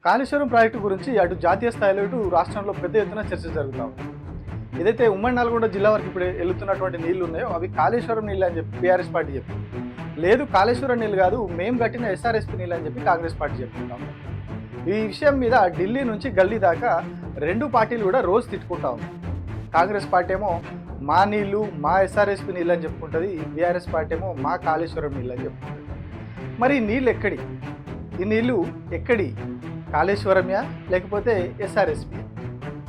Kaleshwaram project గురించి అటు జాతీయ స్థాయిలో ఇటు రాష్ట్రంలో పెద్ద ఎత్తున చర్చ జరుగుతూ ఉంది. ఏదైతే ఉమ్మడి నల్గొండ జిల్లా వరకు ఇప్పుడు వెళ్తున్నటువంటి నీళ్లు ఉన్నాయో అవి కాళేశ్వరం నీళ్ళు అని చెప్పి బీఆర్ఎస్ పార్టీ చెప్పింది. లేదు కాళేశ్వరం నీళ్ళు కాదు, మేము కట్టిన ఎస్ఆర్ఎస్పీ నీళ్ళు అని చెప్పి కాంగ్రెస్ పార్టీ చెప్తున్నాం. ఈ విషయం మీద ఢిల్లీ నుంచి గల్లీ దాకా రెండు పార్టీలు కూడా రోజు తిట్టుకుంటా ఉన్నాయి. కాంగ్రెస్ పార్టీ ఏమో మా నీళ్లు మా ఎస్ఆర్ఎస్పీ నీళ్ళు అని చెప్పుకుంటుంది, బీఆర్ఎస్ పార్టీ ఏమో మా కాళేశ్వరం నీళ్ళు అని చెప్పుకుంటుంది. మరి ఈ నీళ్ళు ఎక్కడి? ఈ నీళ్లు ఎక్కడి? కాళేశ్వరమ్యా లేకపోతే ఎస్ఆర్ఎస్పీ?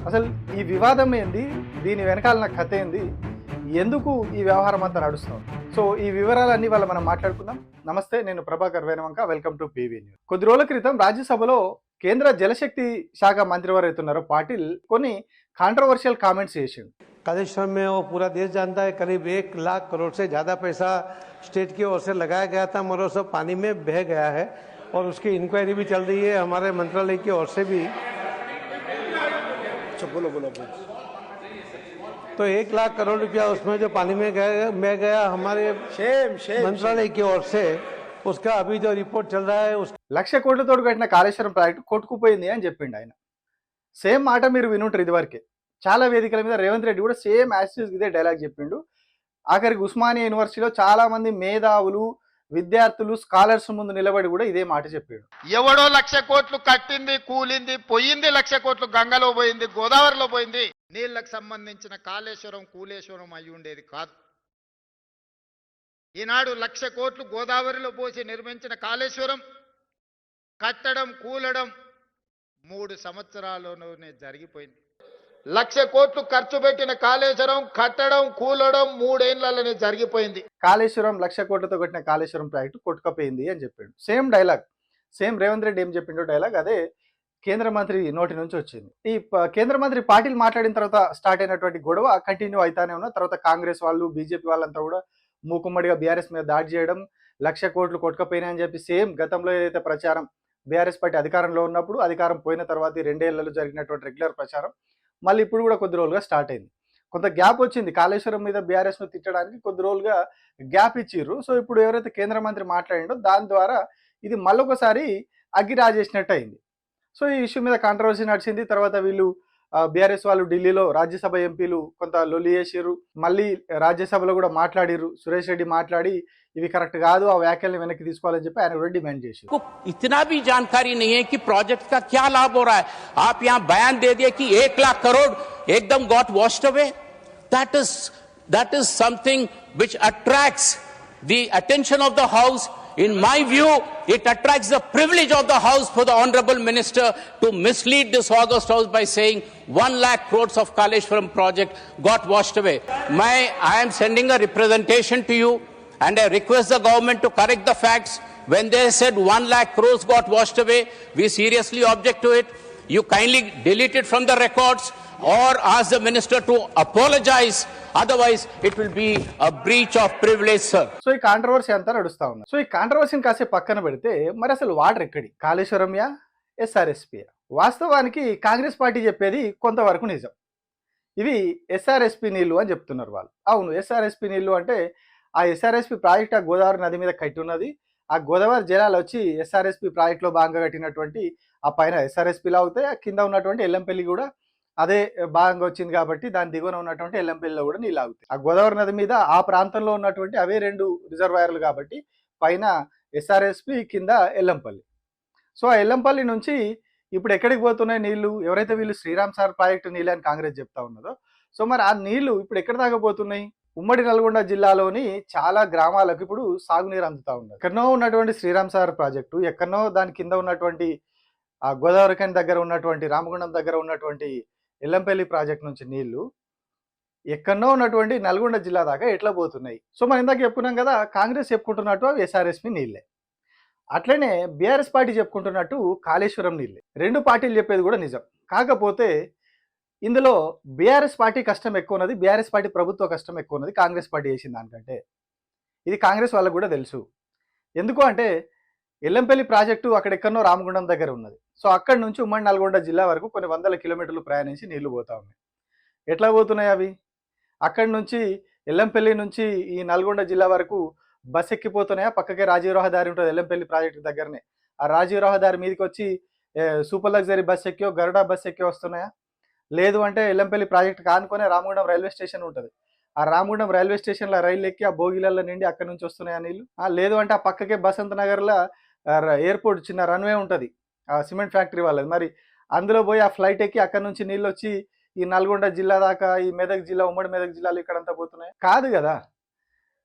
అసలు ఈ వివాదం ఏంది? దీని వెనకాలన కథ ఏంది? ఎందుకు ఈ వ్యవహారం అంతా నడుస్తుంది? సో ఈ వివరాలన్నీ వాళ్ళ మనం మాట్లాడుకుందాం. నమస్తే, నేను Prabhakar Venavanka. Welcome to PV news. కొద్ది రోజుల క్రితం రాజ్యసభలో కేంద్ర జలశక్తి శాఖ మంత్రి ఎవరు అవుతున్నారో పాటిల్ కొన్ని కాంట్రవర్షియల్ కామెంట్స్ చేసిండు. कालेश्वर में वो पूरा देश जानता है, करीब 1 लाख करोड़ से ज़्यादा पैसा स्टेट की ओर से लगाया गया था, मगर वो सब पानी में बह गया है और उसकी इंक्वायरी भी चल रही है हमारे मंत्रालय की ओर से भी। बोलो बोलो बोलो। तो 1 लाख करोड़ रुपया उसमें जो पानी में बह गया हमारे मंत्रालय की ओर से, उसका अभी जो रिपोर्ट चल रहा है उस 1,00,000 కోట్లతో కట్టిన కాళేశ్వరం ప్రాజెక్టు కొట్టుకుపోయింది అని చెప్పిండు ఆయన. సేమ్ మాట మీరు వినుంటారు ఇదివరకే. చాలా వేదికల మీద రేవంత్ రెడ్డి కూడా సేమ్ యాసిస్ ఇదే డైలాగ్ చెప్పిండు. ఆఖరికి ఉస్మానియా యూనివర్సిటీలో చాలా మంది మేధావులు, విద్యార్థులు, స్కాలర్స్ ముందు నిలబడి కూడా ఇదే మాట చెప్పాడు. ఎవడో 1,00,000 కోట్లు కట్టింది, కూలింది, పోయింది. 1,00,000 కోట్లు గంగలో పోయింది, గోదావరిలో పోయింది. నీళ్లకు సంబంధించిన కాళేశ్వరం కూలేశ్వరం అయి ఉండేది కాదు. ఈనాడు 1,00,000 కోట్లు గోదావరిలో పోసి నిర్మించిన కాళేశ్వరం కట్టడం, కూలడం 3 సంవత్సరాల్లోనే జరిగిపోయింది. 1,00,000 కోట్లు ఖర్చు పెట్టిన కాళేశ్వరం కట్టడం, కూలడం 3 ఏళ్లలోనే జరిగిపోయింది. కాళేశ్వరం 1,00,000 కోట్లతో కట్టిన కాళేశ్వరం ప్రాజెక్టు కొట్టుకపోయింది అని చెప్పాడు. Same dialogue, same Revanth Reddy ఏం చెప్పిండో డైలాగ్ అదే కేంద్ర మంత్రి నోటి నుంచి వచ్చింది. ఈ కేంద్ర మంత్రి పాటిల్ మాట్లాడిన తర్వాత స్టార్ట్ అయినటువంటి గొడవ కంటిన్యూ అవుతానే ఉన్న తర్వాత కాంగ్రెస్ వాళ్ళు, బీజేపీ వాళ్ళంతా కూడా మూకుమ్మడిగా బీఆర్ఎస్ మీద దాడి చేయడం, 1,00,000 కోట్లు కొట్టుకపోయినాయని చెప్పి సేమ్ గతంలో ఏదైతే ప్రచారం బీఆర్ఎస్ పార్టీ అధికారంలో ఉన్నప్పుడు, అధికారం పోయిన తర్వాత 2 ఏళ్లలో జరిగినటువంటి రెగ్యులర్ ప్రచారం మళ్ళీ ఇప్పుడు కూడా కొద్ది రోజులుగా స్టార్ట్ అయింది. కొంత గ్యాప్ వచ్చింది కాళేశ్వరం మీద బీఆర్ఎస్ను తిట్టడానికి, కొద్ది రోజులుగా గ్యాప్ ఇచ్చిర్రు. సో ఇప్పుడు ఎవరైతే కేంద్ర మంత్రి మాట్లాడిండో దాని ద్వారా ఇది మళ్ళొకసారి అగ్గి రాజేసినట్టు అయింది. సో ఈ ఇష్యూ మీద కాంట్రవర్సీ నడిచింది. తర్వాత వీళ్ళు బీఆర్ఎస్ వాళ్ళు ఢిల్లీలో రాజ్యసభ ఎంపీలు కొంత లొల్లి చేసిర్రు. మళ్ళీ రాజ్యసభలో కూడా మాట్లాడిర్రు. సురేష్ రెడ్డి మాట్లాడి ఇవి కరెక్ట్ కాదు, ఆ వ్యాఖ్యల్ని వెనక్కి తీసుకోవాలని చెప్పి ఆయన కూడా డిమాండ్ చేశారు. इतना भी जानकारी नहीं है कि प्रोजेक्ट का क्या लाभ हो रहा है. आप यहाँ बयान दे दिए कि 1 लाख करोड़ एकदम got washed away. That is something which attracts the attention of the House. In my view, it attracts the privilege of the House for the Honorable Minister to mislead this August House by saying 1 lakh crores of Kaleshwaram project got washed away. I am sending a representation to you and I request the government to correct the facts. When they said 1 lakh crores got washed away, we seriously object to it. You kindly delete it from the records or ask the minister to apologize. Otherwise, it will be a breach of privilege, sir. So ఈ controversy అంతా నడుస్తా ఉంది. So ఈ కాంట్రవర్సీని కాసేపు పక్కన పెడితే మరి అసలు వాటర్ ఎక్కడి? కాళేశ్వరంయా ఎస్ఆర్ఎస్పీ? వాస్తవానికి కాంగ్రెస్ పార్టీ చెప్పేది కొంతవరకు నిజం. ఇవి ఎస్ఆర్ఎస్పీ నీళ్లు అని చెప్తున్నారు వాళ్ళు. అవును, ఎస్ఆర్ఎస్పీ నీళ్లు అంటే ఆ ఎస్ఆర్ఎస్పీ ప్రాజెక్ట్ ఆ గోదావరి నది మీద కట్టి ఉన్నది. ఆ గోదావరి జలాలు వచ్చి ఎస్ఆర్ఎస్పీ ప్రాజెక్టులో భాగంగా కట్టినటువంటి ఆ పైన ఎస్ఆర్ఎస్పీలో అవుతాయి. ఆ కింద ఉన్నటువంటి ఎల్లంపల్లి కూడా అదే భాగంగా వచ్చింది కాబట్టి దాని దిగువన ఉన్నటువంటి ఎల్లంపల్లిలో కూడా నీళ్ళు ఆగుతాయి. ఆ గోదావరి నది మీద ఆ ప్రాంతంలో ఉన్నటువంటి అవే 2 రిజర్వాయర్లు కాబట్టి పైన ఎస్ఆర్ఎస్పీ, కింద ఎల్లంపల్లి. సో ఆ ఎల్లంపల్లి నుంచి ఇప్పుడు ఎక్కడికి పోతున్నాయి నీళ్లు? ఎవరైతే వీళ్ళు శ్రీరామ్ సార్ ప్రాజెక్టు నీళ్ళు అని కాంగ్రెస్ చెప్తా ఉన్నదో, సో మరి ఆ నీళ్లు ఇప్పుడు ఎక్కడ దాకా పోతున్నాయి? ఉమ్మడి నల్గొండ జిల్లాలోని చాలా గ్రామాలకు ఇప్పుడు సాగునీరు అందుతా ఉన్నది. ఎక్కడనో ఉన్నటువంటి శ్రీరామ్ సార్ ప్రాజెక్టు, ఎక్కడనో దాని కింద ఉన్నటువంటి ఆ గోదావరి ఖని దగ్గర ఉన్నటువంటి రామగుండం దగ్గర ఉన్నటువంటి ఎల్లంపల్లి ప్రాజెక్ట్ నుంచి నీళ్లు ఎక్కడనో ఉన్నటువంటి నల్గొండ జిల్లా దాకా ఎట్లా పోతున్నాయి? సో మనం ఇందాక చెప్పుకున్నాం కదా, కాంగ్రెస్ చెప్పుకుంటున్నట్టు అవి ఎస్ఆర్ఎస్పీ నీళ్ళే, అట్లనే బీఆర్ఎస్ పార్టీ చెప్పుకుంటున్నట్టు కాళేశ్వరం నీళ్ళే. 2 పార్టీలు చెప్పేది కూడా నిజం. కాకపోతే ఇందులో బీఆర్ఎస్ పార్టీ కష్టం ఎక్కువ ఉన్నది, బీఆర్ఎస్ పార్టీ ప్రభుత్వ కష్టం ఎక్కువ ఉన్నది కాంగ్రెస్ పార్టీ చేసిన దానికంటే. ఇది కాంగ్రెస్ వాళ్ళకు కూడా తెలుసు. ఎందుకు అంటే ఎల్లంపల్లి ప్రాజెక్టు అక్కడెక్కడనో రామగుండం దగ్గర ఉన్నది. సో అక్కడి నుంచి ఉమ్మడి నల్గొండ జిల్లా వరకు కొన్ని వందల కిలోమీటర్లు ప్రయాణించి నీళ్లు పోతా ఉన్నాయి. ఎట్లా పోతున్నాయి అవి? అక్కడి నుంచి ఎల్లంపల్లి నుంచి ఈ నల్గొండ జిల్లా వరకు బస్ ఎక్కిపోతున్నాయా? పక్కకే రాజీవ్ రహదారి ఉంటుంది ఎల్లంపల్లి ప్రాజెక్టు దగ్గరనే. ఆ రాజీవ్ రహదారి మీదకి వచ్చి సూపర్ లగ్జరీ బస్ ఎక్కియో గరుడా బస్ ఎక్కియో వస్తున్నాయా? లేదు అంటే ఎల్లంపల్లి ప్రాజెక్ట్ కానుకొనే రామగుండం రైల్వే స్టేషన్ ఉంటుంది. ఆ రామగుండం రైల్వే స్టేషన్లో రైలు ఎక్కి ఆ భోగిలలో నిండి అక్కడి నుంచి వస్తున్నాయా నీళ్ళు? లేదు అంటే ఆ పక్కకే బసంత్ నగర్లో ఎయిర్పోర్ట్ చిన్న రన్వే ఉంటుంది ఆ సిమెంట్ ఫ్యాక్టరీ వాళ్ళది. మరి అందులో పోయి ఆ ఫ్లైట్ ఎక్కి అక్కడ నుంచి నీళ్ళు వచ్చి ఈ నల్గొండ జిల్లా దాకా, ఈ మెదక్ జిల్లా, ఉమ్మడి మెదక్ జిల్లాలో ఇక్కడంతా పోతున్నాయి కాదు కదా.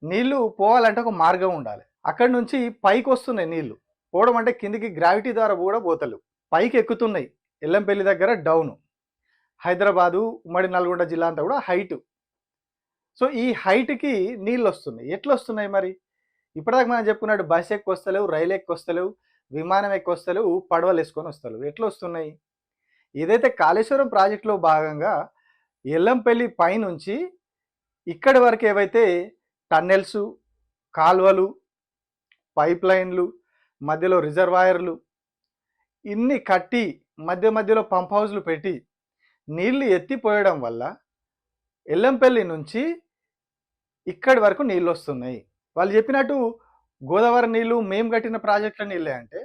నీళ్లు పోవాలంటే ఒక మార్గం ఉండాలి. అక్కడి నుంచి పైకి వస్తున్నాయి నీళ్లు. పోవడం అంటే కిందికి గ్రావిటీ ద్వారా కూడా పోతలేవు, పైకి ఎక్కుతున్నాయి. ఎల్లంపల్లి దగ్గర డౌను, హైదరాబాదు, ఉమ్మడి నల్గొండ జిల్లా అంతా కూడా హైటు. సో ఈ హైట్కి నీళ్ళు వస్తున్నాయి. ఎట్లా వస్తున్నాయి మరి? ఇప్పటిదాకా మనం చెప్పుకున్నట్టు బస్ ఎక్కి వస్తలేవు, రైలు ఎక్కి వస్తలేవు, విమానం ఎక్కి వస్తలేవు, పడవలు వేసుకొని వస్తలేవు. ఎట్లా వస్తున్నాయి? ఏదైతే కాళేశ్వరం ప్రాజెక్టులో భాగంగా ఎల్లంపల్లి పైనుంచి ఇక్కడి వరకు ఏవైతే టన్నెల్స్, కాల్వలు, పైప్ లైన్లు, మధ్యలో రిజర్వాయర్లు ఇన్ని కట్టి మధ్య మధ్యలో పంప్ హౌస్లు పెట్టి నీళ్లు ఎత్తిపోయడం వల్ల ఎల్లంపల్లి నుంచి ఇక్కడి వరకు నీళ్ళు వస్తున్నాయి. వాళ్ళు చెప్పినట్టు గోదావరి నీళ్లు మేము కట్టిన ప్రాజెక్టుల నీళ్ళే అంటే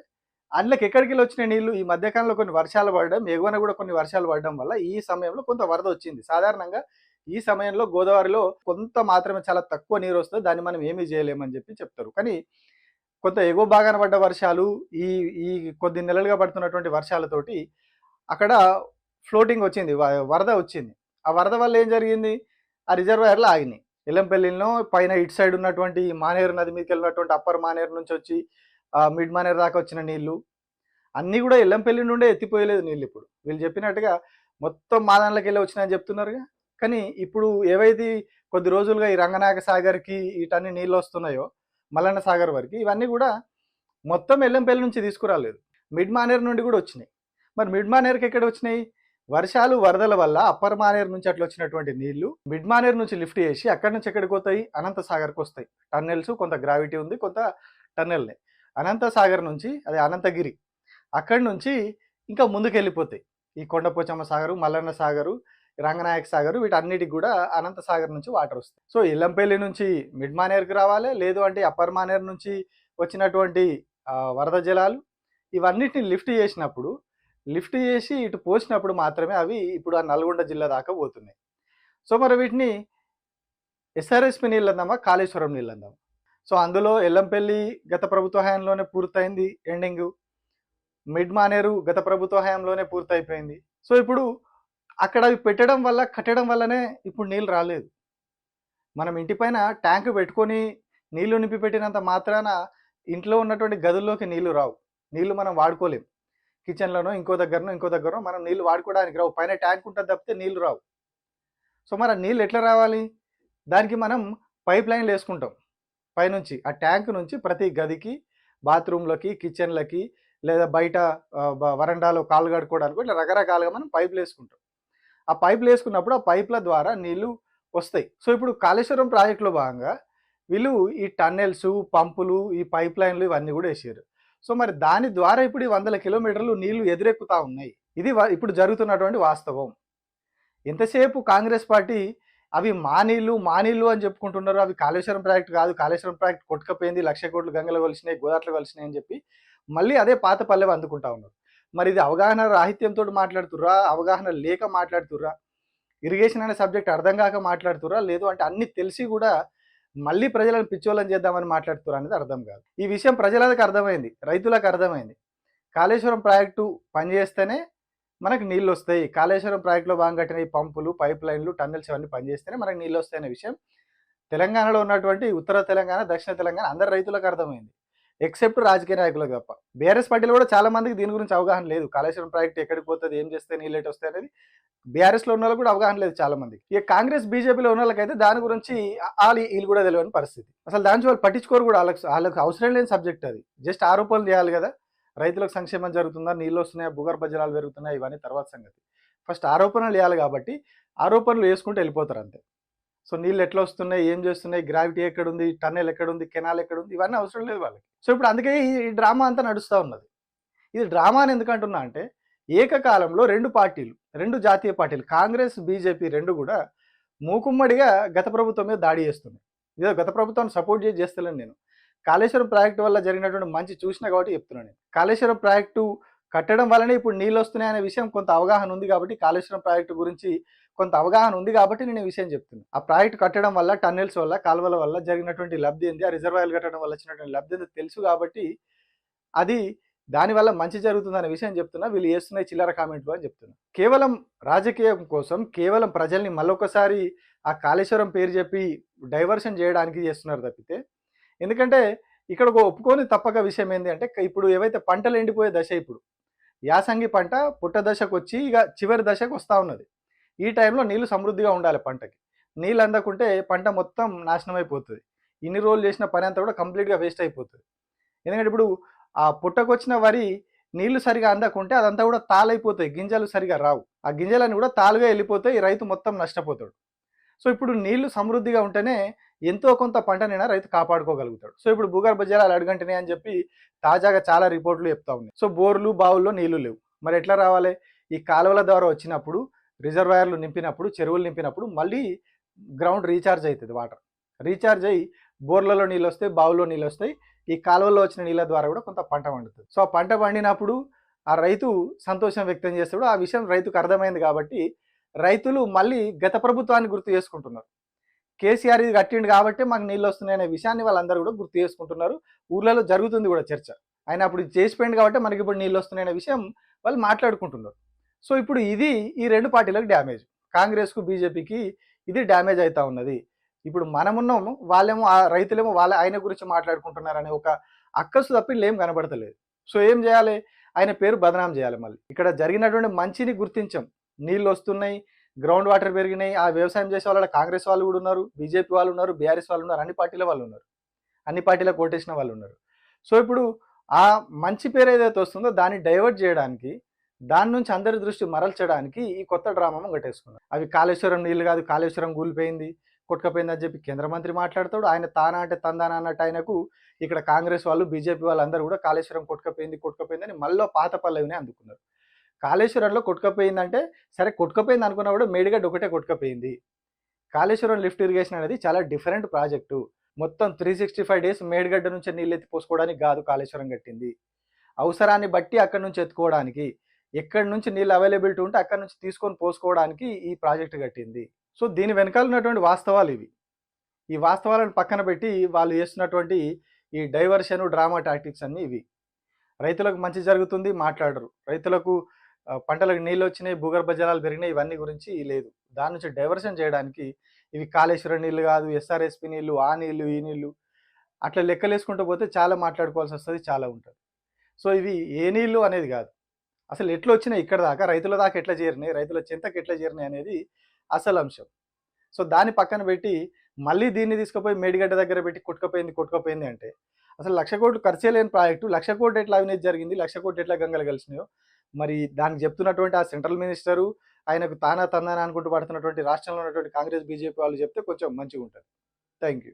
అందులోకి ఎక్కడికి వెళ్ళి వచ్చిన నీళ్లు? ఈ మధ్యకాలంలో కొన్ని వర్షాలు పడడం, ఎగువన కూడా కొన్ని వర్షాలు పడడం వల్ల ఈ సమయంలో కొంత వరద వచ్చింది. సాధారణంగా ఈ సమయంలో గోదావరిలో కొంత మాత్రమే, చాలా తక్కువ నీరు వస్తుంది, దాన్ని మనం ఏమీ చేయలేమని చెప్తారు. కానీ కొంత ఎగువ భాగాన పడ్డ వర్షాలు, ఈ ఈ కొద్ది నెలలుగా పడుతున్నటువంటి వర్షాలతోటి అక్కడ ఫ్లోటింగ్ వచ్చింది, వరద వచ్చింది. ఆ వరద వల్ల ఏం జరిగింది? ఆ రిజర్వాయర్లు ఆగినాయి. ఎల్లంపల్లిలో పైన ఇటు సైడ్ ఉన్నటువంటి మానేరు నది మీదకి వెళ్ళినటువంటి అప్పర్ మానేరు నుంచి వచ్చి మిడ్ మానేరు దాకా వచ్చిన నీళ్లు అన్నీ కూడా ఎల్లంపల్లి నుండే ఎత్తిపోయలేదు నీళ్ళు. ఇప్పుడు వీళ్ళు చెప్పినట్టుగా మొత్తం మాదాన్లకి వెళ్ళి వచ్చినాయని చెప్తున్నారుగా. కానీ ఇప్పుడు ఏవైతే కొద్ది రోజులుగా ఈ రంగనాయక సాగర్కి ఇటన్నీ నీళ్ళు వస్తున్నాయో, మల్లన్న సాగర్ వరకు, ఇవన్నీ కూడా మొత్తం ఎల్లంపల్లి నుంచి తీసుకురాలేదు, మిడ్ మానేరు నుండి కూడా వచ్చినాయి. మరి మిడ్ మానేరుకి ఎక్కడ వచ్చినాయి? వర్షాలు వరదల వల్ల అప్పర్ మానేరు నుంచి అట్లా వచ్చినటువంటి నీళ్లు మిడ్ మానేరు నుంచి లిఫ్ట్ చేసి అక్కడి నుంచి ఎక్కడికి పోతాయి? అనంత సాగర్కి వస్తాయి. టన్నెల్స్, కొంత గ్రావిటీ ఉంది, కొంత టన్నెల్నే. అనంత సాగర్ నుంచి, అదే అనంతగిరి, అక్కడి నుంచి ఇంకా ముందుకు వెళ్ళిపోతాయి. ఈ కొండపోచమ్మ సాగరు, మల్లన్న సాగరు, రంగనాయక సాగరు, వీటన్నిటికి కూడా అనంత సాగర్ నుంచి వాటర్ వస్తాయి. సో ఎల్లంపల్లి నుంచి మిడ్ మానేరుకి రావాలి, లేదు అంటే అప్పర్ మానేరు నుంచి వచ్చినటువంటి వరద జలాలు ఇవన్నిటిని లిఫ్ట్ చేసినప్పుడు, లిఫ్ట్ చేసి ఇటు పోసినప్పుడు మాత్రమే అవి ఇప్పుడు ఆ నల్గొండ జిల్లా దాకా పోతున్నాయి. సో మరి వీటిని ఎస్ఆర్ఎస్పి నీళ్ళు అందామా, కాళేశ్వరం నీళ్ళు అందామా? సో అందులో ఎల్లంపల్లి గత ప్రభుత్వ హయాంలోనే పూర్తయింది ఎండింగ్, మిడ్ మానేరు గత ప్రభుత్వ హయాంలోనే పూర్తయిపోయింది. సో ఇప్పుడు అక్కడ అవి పెట్టడం వల్ల, కట్టడం వల్లనే ఇప్పుడు నీళ్ళు రాలేదు. మనం ఇంటిపైన ట్యాంకు పెట్టుకొని నీళ్లు నింపి పెట్టినంత మాత్రాన ఇంట్లో ఉన్నటువంటి గదుల్లోకి నీళ్లు రావు, నీళ్లు మనం వాడుకోలేం. కిచెన్లోనో ఇంకో దగ్గరనో మనం నీళ్లు వాడుకోవడానికి రావు, పైన ట్యాంక్ ఉంటుంది తప్పితే నీళ్లు రావు. సో మరి ఆ నీళ్ళు ఎట్లా రావాలి? దానికి మనం పైప్ లైన్లు వేసుకుంటాం పైనుంచి, ఆ ట్యాంక్ నుంచి ప్రతి గదికి, బాత్రూంలకి, కిచెన్లకి, లేదా బయట వరండాలో కాళ్ళు కడుక్కోవడానికి ఇట్లా రకరకాలుగా మనం పైపులు వేసుకుంటాం. ఆ పైపులు వేసుకున్నప్పుడు ఆ పైపుల ద్వారా నీళ్లు వస్తాయి. సో ఇప్పుడు కాళేశ్వరం ప్రాజెక్టులో భాగంగా వీళ్ళు ఈ టన్నెల్స్, పంపులు, ఈ పైప్ లైన్లు ఇవన్నీ కూడా వేసారు. సో మరి దాని ద్వారా ఇప్పుడు ఈ 100 కిలోమీటర్లు నీళ్లు ఎదురెక్కుతా ఉన్నాయి. ఇది ఇప్పుడు జరుగుతున్నటువంటి వాస్తవం. ఎంతసేపు కాంగ్రెస్ పార్టీ అవి మా నీళ్లు అని చెప్పుకుంటున్నారు, అవి కాళేశ్వరం ప్రాజెక్టు కాదు, కాళేశ్వరం ప్రాజెక్టు కొట్టుకపోయింది, 1,00,000 కోట్లు గంగలో కలిసినాయి, గోదాట్లో కలిసినాయి అని చెప్పి మళ్ళీ అదే పాత పల్లెవి అందుకుంటా ఉన్నారు. మరి ఇది అవగాహన రాహిత్యంతో మాట్లాడుతుర్రా, అవగాహన లేక మాట్లాడుతుర్రా, ఇరిగేషన్ అనే సబ్జెక్ట్ అర్థం కాక మాట్లాడుతుర్రా, లేదు అంటే అన్ని తెలిసి కూడా మళ్ళీ ప్రజలను పిచ్చోళ్ళని చేద్దామని మాట్లాడుతుర్రా అనేది అర్థం కాదు. ఈ విషయం ప్రజలకు అర్థమైంది, రైతులకు అర్థమైంది. కాళేశ్వరం ప్రాజెక్టు పనిచేస్తేనే మనకు నీళ్ళు వస్తాయి, కాళేశ్వరం ప్రాజెక్టులో భాగంగా కట్టిన ఈ పంపులు, పైప్ లైన్లు, టన్నెల్స్ ఇవన్నీ పనిచేస్తేనే మనకు నీళ్ళు వస్తాయనే విషయం తెలంగాణలో ఉన్నటువంటి ఉత్తర తెలంగాణ, దక్షిణ తెలంగాణ అందరు రైతులకు అర్థమైంది, ఎక్సెప్ట్ రాజకీయ నాయకులకు తప్ప. బీఆర్ఎస్ పార్టీలో కూడా చాలా మందికి దీని గురించి అవగాహన లేదు. కాళేశ్వరం ప్రాజెక్టు ఎక్కడికి పోతుంది, ఏం చేస్తే నీళ్ళు ఎటు వస్తాయి అనేది బీఆర్ఎస్లో ఉన్న వాళ్ళకి కూడా అవగాహన లేదు చాలా మందికి. ఇక కాంగ్రెస్, బీజేపీలో ఉన్న వాళ్ళకైతే దాని గురించి వీళ్ళు కూడా తెలియని పరిస్థితి. అసలు దాని వాళ్ళు పట్టించుకోరు కూడా, వాళ్ళకి అవసరం లేని సబ్జెక్ట్ అది. జస్ట్ ఆరోపణలు చేయాలి కదా, రైతులకు సంక్షేమం జరుగుతుందా, నీళ్ళు వస్తున్నాయా, భూగర్భ జలాలు పెరుగుతున్నాయి, ఇవన్నీ తర్వాత సంగతి. ఫస్ట్ ఆరోపణలు చేయాలి కాబట్టి ఆరోపణలు వేసుకుంటూ వెళ్ళిపోతారు అంతే. సో నీళ్ళు ఎట్లా వస్తున్నాయి, ఏం చేస్తున్నాయి, గ్రావిటీ ఎక్కడుంది, టన్నెల్ ఎక్కడుంది, కెనాల్ ఎక్కడుంది, ఇవన్నీ అవసరం లేదు వాళ్ళకి. సో ఇప్పుడు అందుకే ఈ డ్రామా అంతా నడుస్తూ ఉన్నది. ఇది డ్రామా అని ఎందుకంటున్నా అంటే, ఏకకాలంలో రెండు జాతీయ పార్టీలు, కాంగ్రెస్, బీజేపీ రెండు కూడా మూకుమ్మడిగా గత ప్రభుత్వం మీద దాడి చేస్తున్నాయి. ఇదో గత ప్రభుత్వాన్ని సపోర్ట్ చేస్తలేను నేను, కాళేశ్వరం ప్రాజెక్టు వల్ల జరిగినటువంటి మంచి చూసినా కాబట్టి చెప్తున్నాను నేను. కాళేశ్వరం ప్రాజెక్టు కట్టడం వల్లనే ఇప్పుడు నీళ్ళు వస్తున్నాయి అనే విషయం కొంత అవగాహన ఉంది కాబట్టి, కాళేశ్వరం ప్రాజెక్టు గురించి కొంత అవగాహన ఉంది కాబట్టి నేను ఈ విషయం చెప్తున్నా. ఆ ప్రాజెక్టు కట్టడం వల్ల, టన్నెల్స్ వల్ల, కాలువల వల్ల జరిగినటువంటి లబ్ధి ఏంది, ఆ రిజర్వాయర్లు కట్టడం వల్ల వచ్చినటువంటి లబ్ధి ఏందో తెలుసు కాబట్టి అది దానివల్ల మంచి జరుగుతుందనే విషయం చెప్తున్నా. వీళ్ళు చేస్తున్నాయి చిల్లర కామెంట్లు అని చెప్తున్నా. కేవలం రాజకీయం కోసం, కేవలం ప్రజల్ని మళ్ళొకసారి ఆ కాళేశ్వరం పేరు చెప్పి డైవర్షన్ చేయడానికి చేస్తున్నారు తప్పితే, ఎందుకంటే ఇక్కడ ఒక ఒప్పుకొని తప్పక విషయం ఏంది అంటే, ఇప్పుడు ఏవైతే పంటలు ఎండిపోయే దశ, ఇప్పుడు యాసంగి పంట పుట్ట దశకు వచ్చి ఇక చివరి దశకు వస్తూ ఉన్నది. ఈ టైంలో నీళ్లు సమృద్ధిగా ఉండాలి పంటకి. నీళ్ళు అందకుంటే పంట మొత్తం నాశనం అయిపోతుంది. ఇన్ని రోజులు చేసిన పని అంతా కూడా కంప్లీట్గా వేస్ట్ అయిపోతుంది. ఎందుకంటే ఇప్పుడు ఆ పుట్టకొచ్చిన వరి నీళ్లు సరిగా అందకుంటే అదంతా కూడా తాలైపోతాయి, గింజలు సరిగా రావు. ఆ గింజలన్నీ కూడా తాలుగా వెళ్ళిపోతాయి, రైతు మొత్తం నష్టపోతాడు. సో ఇప్పుడు నీళ్లు సమృద్ధిగా ఉంటేనే ఎంతో కొంత పంటనైనా రైతు కాపాడుకోగలుగుతాడు. సో ఇప్పుడు భూగర్భ జలాలు అడుగంటున్నాయి అని చెప్పి తాజాగా చాలా రిపోర్ట్లు చెప్తా ఉన్నాయి. సో బోర్లు, బావుల్లో నీళ్లు లేవు, మరి ఎట్లా రావాలి? ఈ కాలువల ద్వారా వచ్చినప్పుడు, రిజర్వాయర్లు నింపినప్పుడు, చెరువులు నింపినప్పుడు మళ్ళీ గ్రౌండ్ రీఛార్జ్ అవుతుంది, వాటర్ రీఛార్జ్ అయ్యి బోర్లలో నీళ్ళు వస్తాయి, బావుల్లో నీళ్ళు వస్తాయి. ఈ కాలువల్లో వచ్చిన నీళ్ళ ద్వారా కూడా కొంత పంట పండుతుంది. సో ఆ పంట పండినప్పుడు ఆ రైతు సంతోషం వ్యక్తం చేస్తాడు. ఆ విషయం రైతుకు అర్థమైంది కాబట్టి రైతులు మళ్ళీ గత ప్రభుత్వాన్ని గుర్తు చేసుకుంటున్నారు. కేసీఆర్ ఇది కట్టిండు కాబట్టి మాకు నీళ్ళు వస్తున్నాయి అనే విషయాన్ని వాళ్ళందరూ కూడా గుర్తు చేసుకుంటున్నారు. ఊర్లలో జరుగుతుంది కూడా చర్చ. ఆయన అప్పుడు ఇది చేసిపోయింది కాబట్టి మనకి ఇప్పుడు నీళ్ళు వస్తున్నాయి అనే విషయం వాళ్ళు మాట్లాడుకుంటున్నారు. సో ఇప్పుడు ఇది ఈ రెండు పార్టీలకు డ్యామేజ్. కాంగ్రెస్కు, బీజేపీకి ఇది డ్యామేజ్ అవుతా ఉన్నది. ఇప్పుడు మనమున్నాము, వాళ్ళేమో ఆ రైతులేమో ఆయన గురించి మాట్లాడుకుంటున్నారనే ఒక అక్కసు తప్పి ఏం కనబడతలేదు. సో ఏం చేయాలి? ఆయన పేరు బదనాం చేయాలి. మళ్ళీ ఇక్కడ జరిగినటువంటి మంచిని గుర్తించాం. నీళ్ళు వస్తున్నాయి, గ్రౌండ్ వాటర్ పెరిగినాయి. ఆ వ్యవసాయం చేసే వాళ్ళ కాంగ్రెస్ వాళ్ళు కూడా ఉన్నారు, బీజేపీ వాళ్ళు ఉన్నారు, బీఆర్ఎస్ వాళ్ళు ఉన్నారు, అన్ని పార్టీల వాళ్ళు ఉన్నారు, అన్ని పార్టీలకు ఓటేసిన వాళ్ళు ఉన్నారు. సో ఇప్పుడు ఆ మంచి పేరు ఏదైతే వస్తుందో దాన్ని డైవర్ట్ చేయడానికి, దాని నుంచి అందరి దృష్టి మరల్చడానికి ఈ కొత్త డ్రామా గట్టేసుకున్నారు. అవి కాళేశ్వరం నీళ్ళు కాదు, కాళేశ్వరం కూలిపోయింది, కొట్టుకపోయింది అని చెప్పి కేంద్ర మంత్రి మాట్లాడతాడు. ఆయన తానా అంటే తందానా అన్నట్టు ఆయనకు ఇక్కడ కాంగ్రెస్ వాళ్ళు, బీజేపీ వాళ్ళందరూ కూడా కాళేశ్వరం కొట్టుకపోయింది అని మళ్ళీ పాత పల్లవిని అందుకున్నారు. కాళేశ్వరంలో కొట్టుకపోయిందంటే సరే, కొట్టుకపోయింది అనుకున్నా కూడా మేడిగడ్డ ఒకటే కొట్టుకపోయింది. కాళేశ్వరం లిఫ్ట్ ఇరిగేషన్ అనేది చాలా డిఫరెంట్ ప్రాజెక్టు. మొత్తం 365 డేస్ మేడిగడ్డ నుంచి నీళ్ళు ఎత్తి పోసుకోవడానికి కాదు కాళేశ్వరం కట్టింది. అవసరాన్ని బట్టి అక్కడి నుంచి ఎత్తుకోవడానికి, ఎక్కడి నుంచి నీళ్ళు అవైలబిలిటీ ఉంటే అక్కడి నుంచి తీసుకొని పోసుకోవడానికి ఈ ప్రాజెక్టు కట్టింది. సో దీని వెనకాల ఉన్నటువంటి వాస్తవాలు ఇవి. ఈ వాస్తవాలను పక్కన పెట్టి వాళ్ళు చేస్తున్నటువంటి ఈ డైవర్షన్, డ్రామా టాక్టిక్స్ అన్నీ ఇవి. రైతులకు మంచి జరుగుతుంది మాట్లాడరు, రైతులకు పంటలకు నీళ్ళు వచ్చినాయి, భూగర్భ జలాలు పెరిగినాయి, ఇవన్నీ గురించి లేదు. దాని నుంచి డైవర్షన్ చేయడానికి ఇవి కాళేశ్వరం నీళ్ళు కాదు, ఎస్ఆర్ఎస్పి నీళ్ళు, ఆ నీళ్ళు, ఈ నీళ్ళు, అట్లా లెక్కలేసుకుంటూ పోతే చాలా మాట్లాడుకోవాల్సి వస్తుంది, చాలా ఉంటుంది. సో ఇవి ఏ నీళ్ళు అనేది కాదు, అసలు ఎట్లా వచ్చినాయి ఇక్కడ దాకా, రైతుల దాకా ఎట్లా చేరినాయి, రైతుల చింతకు ఎట్లా చేరినాయి అనేది అసలు అంశం. సో దాన్ని పక్కన పెట్టి మళ్ళీ దీన్ని తీసుకుపోయి మేడిగడ్డ దగ్గర పెట్టి కొట్టుకపోయింది అంటే అసలు 1,00,000 కోట్లు ఖర్చే లేని ప్రాజెక్టు 1,00,000 కోట్లు ఎట్లా అవినీతి జరిగింది, 1,00,000 కోట్లు ఎట్లా గంగలు కలిసినాయో మరి దానికి చెప్తున్నటువంటి ఆ సెంట్రల్ మినిస్టరు, ఆయనకు తానా తందానా అనుకుంటూ పడుతున్నటువంటి రాష్ట్రంలో ఉన్నటువంటి కాంగ్రెస్, బీజేపీ వాళ్ళు చెప్తే కొంచెం మంచిగా ఉంటుంది. Thank you.